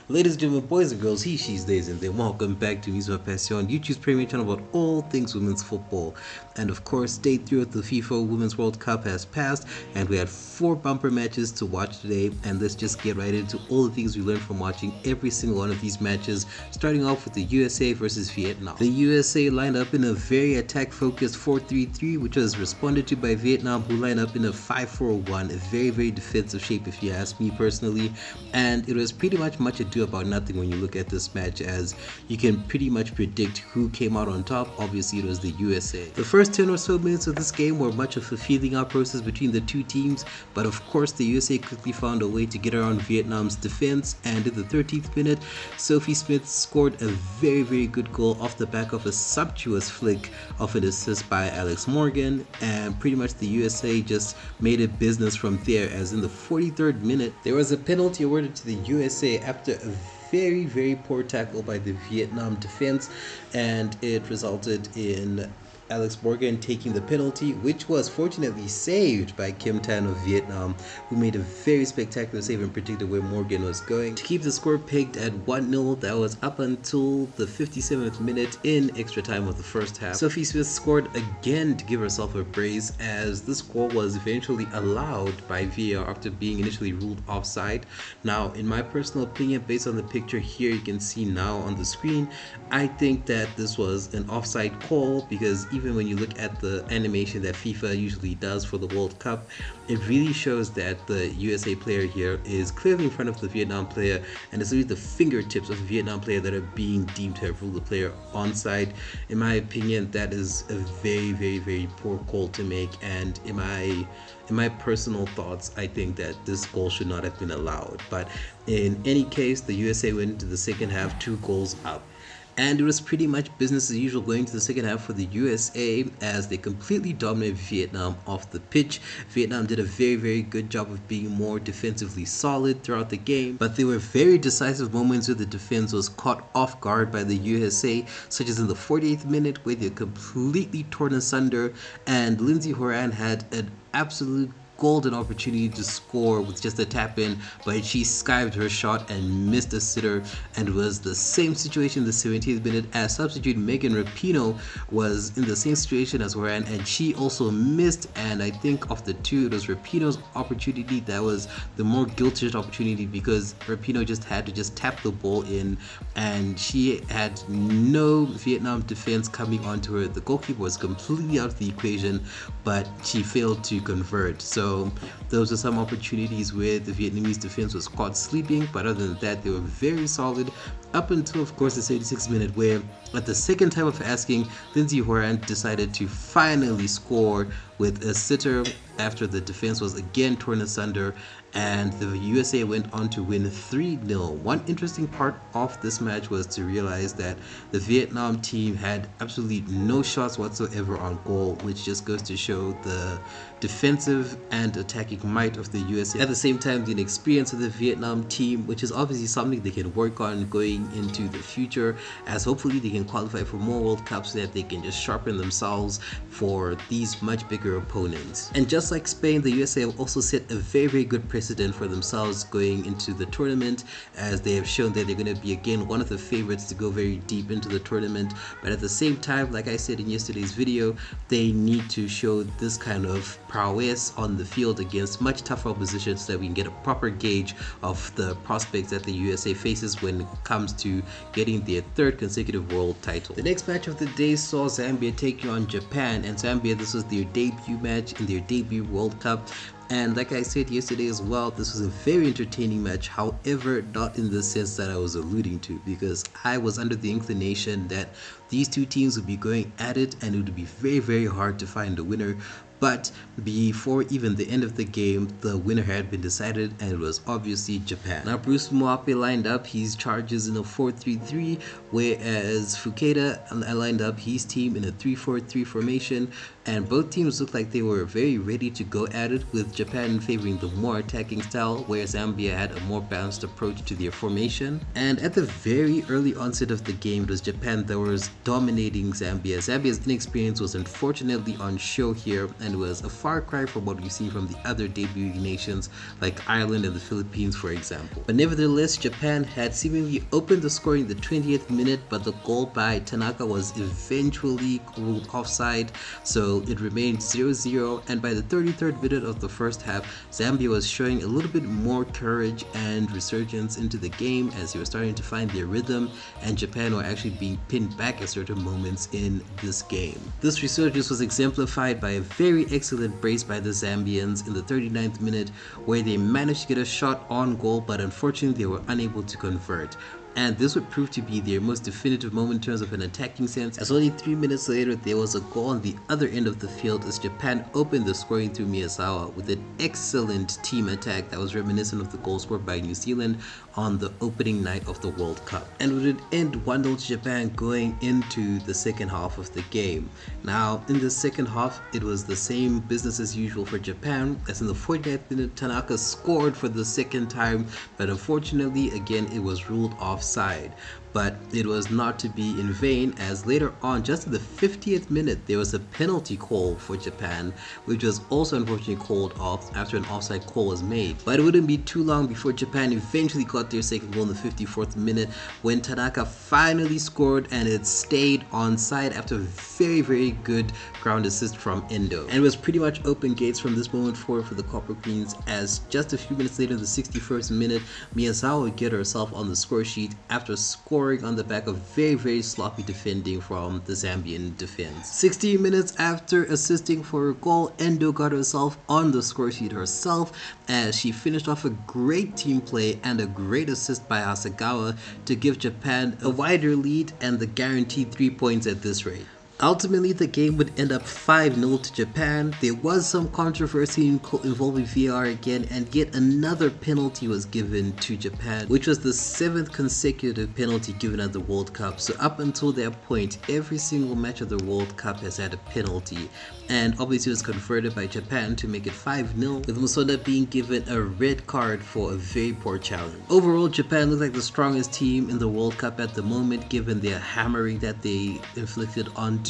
Ladies and gentlemen, boys and girls, he, she's, theys, and they, welcome back to Mise Passion, YouTube's premier channel about all things women's football. And of course, day 3 of the FIFA Women's World Cup has passed, and we had 4 bumper matches to watch today. And let's just get right into all the things we learned from watching every single one of these matches, starting off with the USA versus Vietnam. The USA lined up in a very attack-focused 4-3-3, which was responded to by Vietnam, who lined up in a 5-4-1, a very defensive shape if you ask me personally. And it was pretty much ado about nothing when you look at this match, as you can pretty much predict who came out on top. Obviously it was the USA. The first 10 or so minutes of this game were much of a feeling out process between the two teams, but of course the USA quickly found a way to get around Vietnam's defense, and in the 13th minute Sophie Smith scored a very good goal off the back of a sumptuous flick of an assist by Alex Morgan, and pretty much the USA just made it business from there, as in the 43rd minute there was a penalty awarded to the USA after a very poor tackle by the Vietnam defense, and it resulted in Alex Morgan taking the penalty, which was fortunately saved by Kim Tan of Vietnam, who made a very spectacular save and predicted where Morgan was going to keep the score pegged at 1-0. That was up until the 57th minute in extra time of the first half. Sophie Smith scored again to give herself a brace, as this goal was eventually allowed by VAR after being initially ruled offside. Now, in my personal opinion, based on the picture here you can see now on the screen, I think that this was an offside call, because even when you look at the animation that FIFA usually does for the World Cup, it really shows that the USA player here is clearly in front of the Vietnam player, and it's really the fingertips of the Vietnam player that are being deemed to have ruled the player onside. In my opinion, that is a very poor call to make, and in my personal thoughts, I think that this goal should not have been allowed. But in any case, the USA went into the second half 2 goals up. And it was pretty much business as usual going to the second half for the USA, as they completely dominated Vietnam off the pitch. Vietnam did a very good job of being more defensively solid throughout the game, but there were very decisive moments where the defense was caught off guard by the USA, such as in the 48th minute where they completely torn asunder, and Lindsey Horan had an absolute golden opportunity to score with just a tap in, but she skived her shot and missed a sitter. And it was the same situation in the 17th minute, as substitute Megan Rapinoe was in the same situation as Horan, and she also missed. And I think of the two, it was Rapinoe's opportunity that was the more guilty opportunity, because Rapinoe just had to tap the ball in, and she had no Vietnam defense coming onto her. The goalkeeper was completely out of the equation, but she failed to convert. So those are some opportunities where the Vietnamese defense was caught sleeping, but other than that, they were very solid up until, of course, the 76th minute, where at the second time of asking, Lindsey Horan decided to finally score with a sitter after the defense was again torn asunder, and the USA went on to win 3-0. One interesting part of this match was to realize that the Vietnam team had absolutely no shots whatsoever on goal, which just goes to show the defensive and attacking might of the USA. At the same time, the inexperience of the Vietnam team, which is obviously something they can work on going into the future, as hopefully they can qualify for more World Cups so that they can just sharpen themselves for these much bigger opponents. And just like Spain, the USA have also set a very good precedent for themselves going into the tournament, as they have shown that they're going to be again one of the favorites to go very deep into the tournament. But at the same time, like I said in yesterday's video, they need to show this kind of prowess on the field against much tougher opposition, so that we can get a proper gauge of the prospects that the USA faces when it comes to getting their 3rd consecutive world title. The next match of the day saw Zambia taking on Japan, and Zambia, this was their debut match in their debut World Cup. And like I said yesterday as well, this was a very entertaining match, however not in the sense that I was alluding to, because I was under the inclination that these two teams would be going at it and it would be very hard to find a winner. But before even the end of the game, the winner had been decided, and it was obviously Japan. Now Bruce Mwape lined up his charges in a 4-3-3, whereas Fuketa lined up his team in a 3-4-3 formation, and both teams looked like they were very ready to go at it, with Japan favoring the more attacking style, where Zambia had a more balanced approach to their formation. And at the very early onset of the game, it was Japan that was dominating Zambia. Zambia's inexperience was unfortunately on show here, and was a far cry from what we see from the other debuting nations like Ireland and the Philippines, for example. But nevertheless, Japan had seemingly opened the scoring in the 20th minute, but the goal by Tanaka was eventually ruled offside, so it remained 0-0, and by the 33rd minute of the first half, Zambia was showing a little bit more courage and resurgence into the game as they were starting to find their rhythm, and Japan were actually being pinned back at certain moments in this game. This resurgence was exemplified by a very excellent brace by the Zambians in the 39th minute, where they managed to get a shot on goal, but unfortunately they were unable to convert. And this would prove to be their most definitive moment in terms of an attacking sense, as only 3 minutes later there was a goal on the other end of the field as Japan opened the scoring through Miyazawa with an excellent team attack that was reminiscent of the goal scored by New Zealand on the opening night of the World Cup. And would it end 1-0 to Japan going into the second half of the game. Now, in the second half, it was the same business as usual for Japan, as in the 49th minute Tanaka scored for the second time, but unfortunately again it was ruled offside. But it was not to be in vain, as later on, just in the 50th minute, there was a penalty call for Japan, which was also unfortunately called off after an offside call was made. But it wouldn't be too long before Japan eventually got their second goal in the 54th minute when Tanaka finally scored, and it stayed onside after a very good ground assist from Endo. And it was pretty much open gates from this moment forward for the Copper Queens, as just a few minutes later in the 61st minute, Miyazawa would get herself on the score sheet after scoring on the back of very sloppy defending from the Zambian defense. 16 minutes after assisting for a goal, Endo got herself on the score sheet herself as she finished off a great team play and a great assist by Hasegawa to give Japan a wider lead and the guaranteed 3 points at this rate. Ultimately, the game would end up 5-0 to Japan. There was some controversy involving VAR again, and yet another penalty was given to Japan, which was the 7th consecutive penalty given at the World Cup. So up until that point, every single match of the World Cup has had a penalty, and obviously it was converted by Japan to make it 5-0, with Musonda being given a red card for a very poor challenge. Overall, Japan looked like the strongest team in the World Cup at the moment, given their hammering that they inflicted onto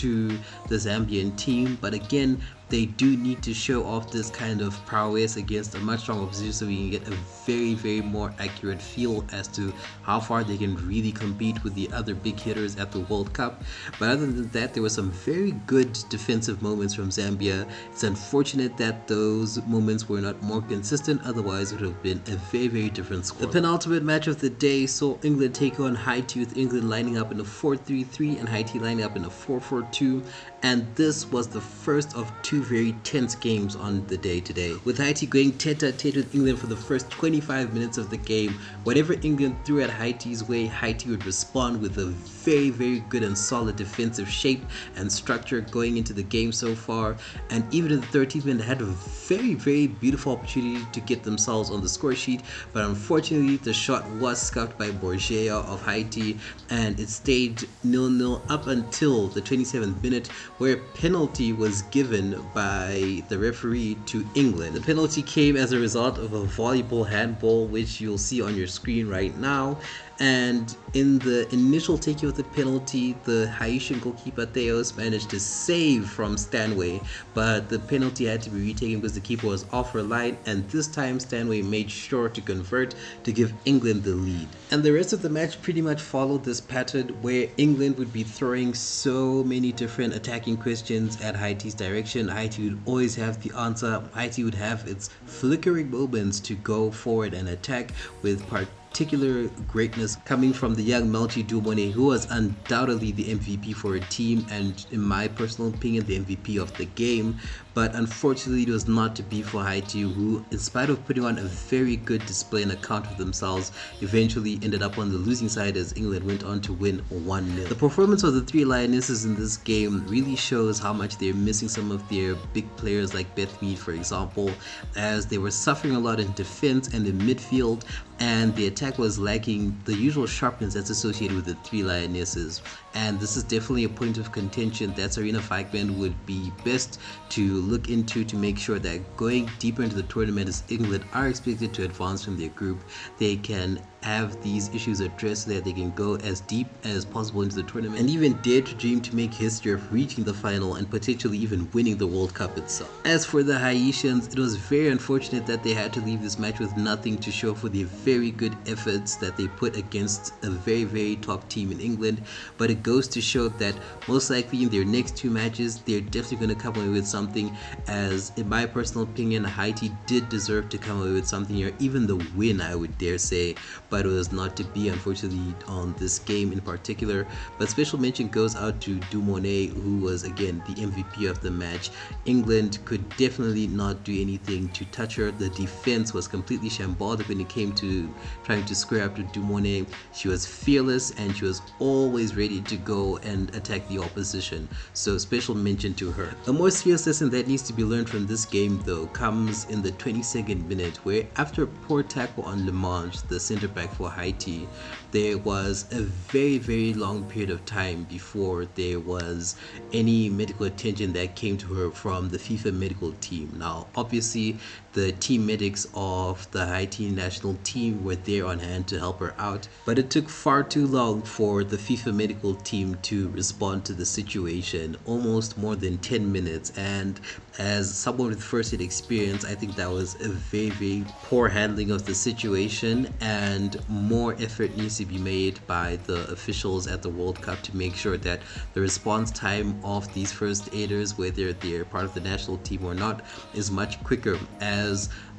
the Zambian team, but again, they do need to show off this kind of prowess against a much stronger opposition so we can get a very more accurate feel as to how far they can really compete with the other big hitters at the World Cup. But other than that, there were some very good defensive moments from Zambia. It's unfortunate that those moments were not more consistent, otherwise it would have been a very different score. The penultimate match of the day saw England take on Haiti, with England lining up in a 4-3-3 and Haiti lining up in a 4-4-2, and this was the first of two very tense games on the day today, with Haiti going tete-a-tete with England for the first 25 minutes of the game. Whatever England threw at Haiti's way, Haiti would respond with a very good and solid defensive shape and structure going into the game so far, and even in the 13th minute had a very beautiful opportunity to get themselves on the score sheet, but unfortunately the shot was scuffed by Borgia of Haiti, and it stayed 0-0 up until the 27th minute, where a penalty was given by the referee to England. The penalty came as a result of a volleyball handball, which you'll see on your screen right now. And in the initial taking of the penalty, the Haitian goalkeeper Theos managed to save from Stanway, but the penalty had to be retaken because the keeper was off her line, and this time Stanway made sure to convert to give England the lead. And the rest of the match pretty much followed this pattern, where England would be throwing so many different attacking questions at Haiti's direction. Haiti would always have the answer. Haiti would have its flickering moments to go forward and attack, with particular greatness coming from the young Melchi Dumone, who was undoubtedly the MVP for a team, and in my personal opinion the MVP of the game. But unfortunately it was not to be for Haiti, who, in spite of putting on a very good display and account of themselves, eventually ended up on the losing side as England went on to win 1-0. The performance of the three Lionesses in this game really shows how much they're missing some of their big players like Beth Mead, for example, as they were suffering a lot in defense and in midfield, and the attack was lacking the usual sharpness that's associated with the three Lionesses. And this is definitely a point of contention that Sarina Vikman would be best to look into, to make sure that going deeper into the tournament, as England are expected to advance from their group, they can have these issues addressed so that they can go as deep as possible into the tournament and even dare to dream to make history of reaching the final and potentially even winning the World Cup itself. As for the Haitians, it was very unfortunate that they had to leave this match with nothing to show for the very good efforts that they put against a very top team in England, but it goes to show that most likely in their next two matches they're definitely going to come away with something, as in my personal opinion Haiti did deserve to come away with something here, even the win I would dare say, but it was not to be unfortunately on this game in particular. But special mention goes out to Dumonet, who was again the MVP of the match. England could definitely not do anything to touch her. The defense was completely shambolic when it came to trying to square up to Dumonet. She was fearless and she was always ready to go and attack the opposition, so special mention to her. A more serious lesson that needs to be learned from this game though comes in the 22nd minute, where after a poor tackle on Lemage, the center back for Haiti, there was a very long period of time before there was any medical attention that came to her from the FIFA medical team. Now obviously the team medics of the Haiti national team were there on hand to help her out, but it took far too long for the FIFA medical team to respond to the situation, almost more than 10 minutes. And as someone with first-hand experience, I think that was a very poor handling of the situation, and more effort needs to be made by the officials at the World Cup to make sure that the response time of these first aiders, whether they're part of the national team or not, is much quicker, as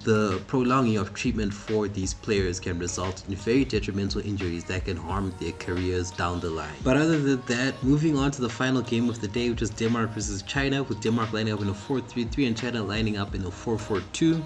the prolonging of treatment for these players can result in very detrimental injuries that can harm their careers down the line. But other than that, moving on to the final game of the day, which was Denmark versus China, with Denmark lining up in a 4-3-3 and China lining up in a 4-4-2.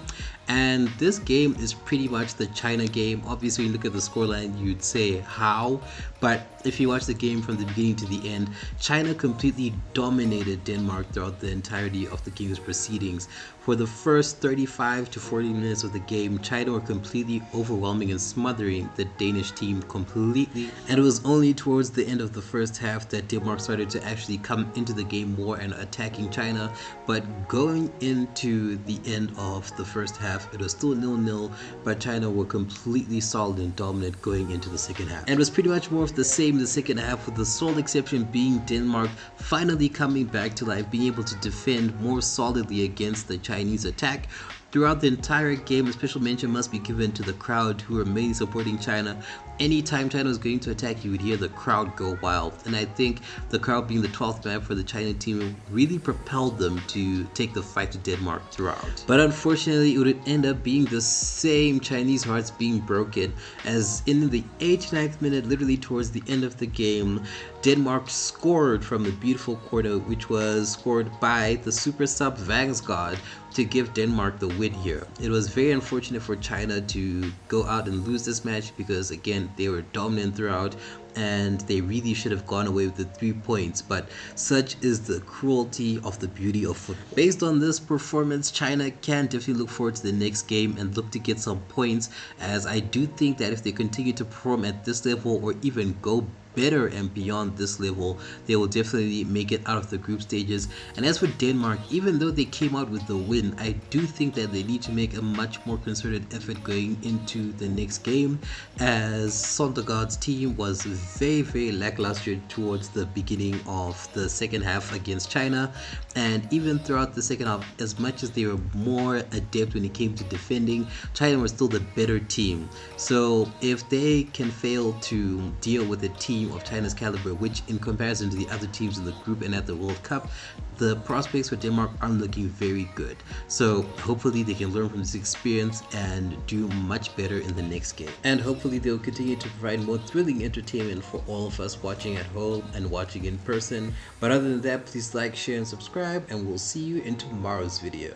And this game is pretty much the China game. Obviously, when you look at the scoreline, you'd say how, but if you watch the game from the beginning to the end, China completely dominated Denmark throughout the entirety of the game's proceedings. For the first 35 to 40 minutes of the game, China were completely overwhelming and smothering the Danish team completely, and it was only towards the end of the first half that Denmark started to actually come into the game more and attacking China. But going into the end of the first half, it was still 0-0, but China were completely solid and dominant going into the second half. And it was pretty much more of the same in the second half, with the sole exception being Denmark finally coming back to life, being able to defend more solidly against the Chinese attack. Throughout the entire game, a special mention must be given to the crowd, who were mainly supporting China. Anytime China was going to attack, you would hear the crowd go wild, and I think the crowd, being the 12th man for the China team, really propelled them to take the fight to Denmark throughout. But unfortunately, it would end up being the same Chinese hearts being broken, as in the 89th minute, literally towards the end of the game, Denmark scored from a beautiful corner, which was scored by the super sub Vangsgaard to give Denmark the win here. It was very unfortunate for China to go out and lose this match, because again, they were dominant throughout and they really should have gone away with the 3 points, but such is the cruelty of the beauty of football. Based on this performance, China can definitely look forward to the next game and look to get some points, as I do think that if they continue to perform at this level or even go better and beyond this level, they will definitely make it out of the group stages. And as for Denmark, even though they came out with the win, I do think that they need to make a much more concerted effort going into the next game, as Sondergaard's team was very lackluster towards the beginning of the second half against China, and even throughout the second half, as much as they were more adept when it came to defending, China was still the better team. So if they can fail to deal with a team of China's caliber, which in comparison to the other teams in the group and at the World Cup, the prospects for Denmark aren't looking very good. So hopefully they can learn from this experience and do much better in the next game. And hopefully they'll continue to provide more thrilling entertainment for all of us watching at home and watching in person. But other than that, please like, share, and subscribe, and we'll see you in tomorrow's video.